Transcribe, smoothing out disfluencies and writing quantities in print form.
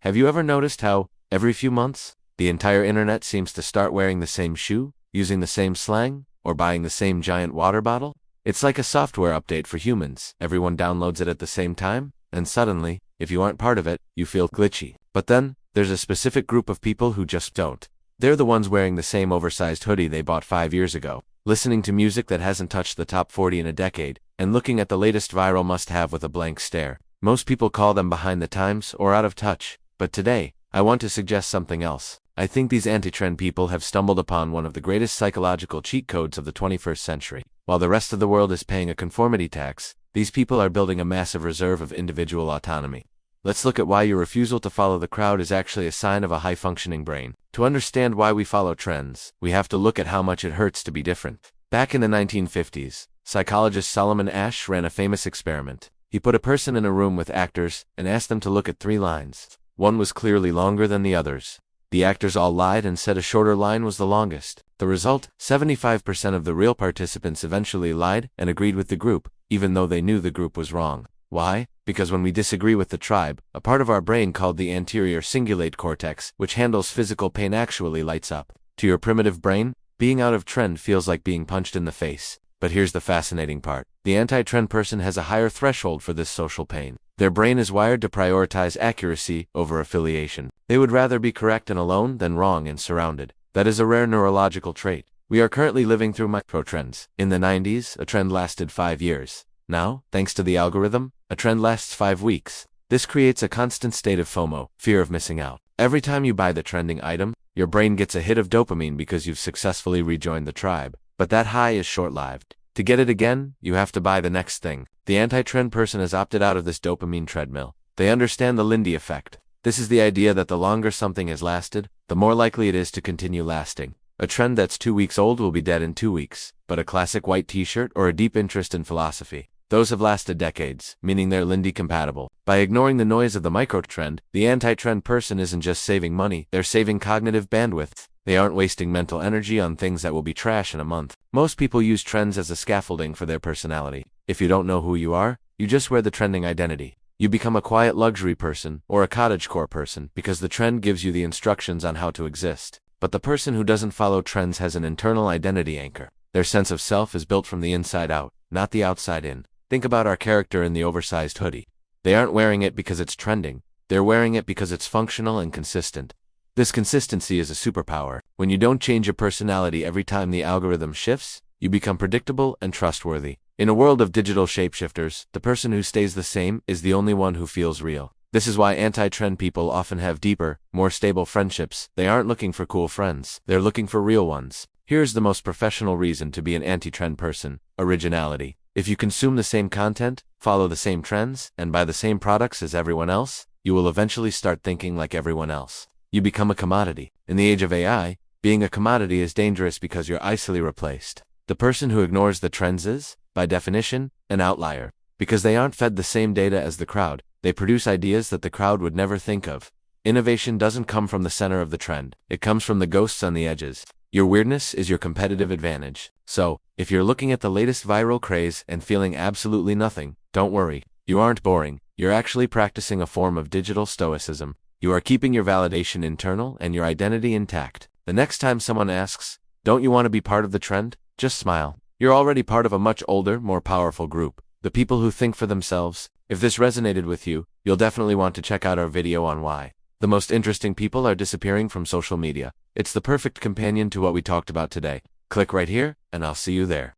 Have you ever noticed how, every few months, the entire internet seems to start wearing the same shoe, using the same slang, or buying the same giant water bottle? It's like a software update for humans. Everyone downloads it at the same time, and suddenly, if you aren't part of it, you feel glitchy. But then, there's a specific group of people who just don't. They're the ones wearing the same oversized hoodie they bought 5 years ago, listening to music that hasn't touched the top 40 in a decade, and looking at the latest viral must-have with a blank stare. Most people call them behind the times or out of touch, but today, I want to suggest something else. I think these anti-trend people have stumbled upon one of the greatest psychological cheat codes of the 21st century. While the rest of the world is paying a conformity tax, these people are building a massive reserve of individual autonomy. Let's look at why your refusal to follow the crowd is actually a sign of a high-functioning brain. To understand why we follow trends, we have to look at how much it hurts to be different. Back in the 1950s, psychologist Solomon Asch ran a famous experiment. He put a person in a room with actors and asked them to look at 3 lines. One was clearly longer than the others. The actors all lied and said a shorter line was the longest. The result, 75% of the real participants eventually lied and agreed with the group, even though they knew the group was wrong. Why? Because when we disagree with the tribe, a part of our brain called the anterior cingulate cortex, which handles physical pain, actually lights up. To your primitive brain, being out of trend feels like being punched in the face. But here's the fascinating part. The anti-trend person has a higher threshold for this social pain. Their brain is wired to prioritize accuracy over affiliation. They would rather be correct and alone than wrong and surrounded. That is a rare neurological trait. We are currently living through microtrends. In the 90s, a trend lasted 5 years. Now, thanks to the algorithm, a trend lasts 5 weeks. This creates a constant state of FOMO, fear of missing out. Every time you buy the trending item, your brain gets a hit of dopamine because you've successfully rejoined the tribe. But that high is short-lived. To get it again, you have to buy the next thing. The anti-trend person has opted out of this dopamine treadmill. They understand the Lindy Effect. This is the idea that the longer something has lasted, the more likely it is to continue lasting. A trend that's 2 weeks old will be dead in 2 weeks, but a classic white t-shirt or a deep interest in philosophy, those have lasted decades, meaning they're Lindy compatible. By ignoring the noise of the microtrend, the anti-trend person isn't just saving money, they're saving cognitive bandwidth. They aren't wasting mental energy on things that will be trash in a month. Most people use trends as a scaffolding for their personality. If you don't know who you are, you just wear the trending identity. You become a quiet luxury person or a cottagecore person because the trend gives you the instructions on how to exist. But the person who doesn't follow trends has an internal identity anchor. Their sense of self is built from the inside out, not the outside in. Think about our character in the oversized hoodie. They aren't wearing it because it's trending. They're wearing it because it's functional and consistent. This consistency is a superpower. When you don't change your personality every time the algorithm shifts, you become predictable and trustworthy. In a world of digital shapeshifters, the person who stays the same is the only one who feels real. This is why anti-trend people often have deeper, more stable friendships. They aren't looking for cool friends. They're looking for real ones. Here's the most professional reason to be an anti-trend person: originality. If you consume the same content, follow the same trends, and buy the same products as everyone else, you will eventually start thinking like everyone else. You become a commodity. In the age of AI, being a commodity is dangerous because you're easily replaced. The person who ignores the trends is, by definition, an outlier. Because they aren't fed the same data as the crowd, they produce ideas that the crowd would never think of. Innovation doesn't come from the center of the trend. It comes from the ghosts on the edges. Your weirdness is your competitive advantage. So, if you're looking at the latest viral craze and feeling absolutely nothing, don't worry. You aren't boring. You're actually practicing a form of digital stoicism. You are keeping your validation internal and your identity intact. The next time someone asks, "Don't you want to be part of the trend?" just smile. You're already part of a much older, more powerful group. The people who think for themselves. If this resonated with you, you'll definitely want to check out our video on why the most interesting people are disappearing from social media. It's the perfect companion to what we talked about today. Click right here, and I'll see you there.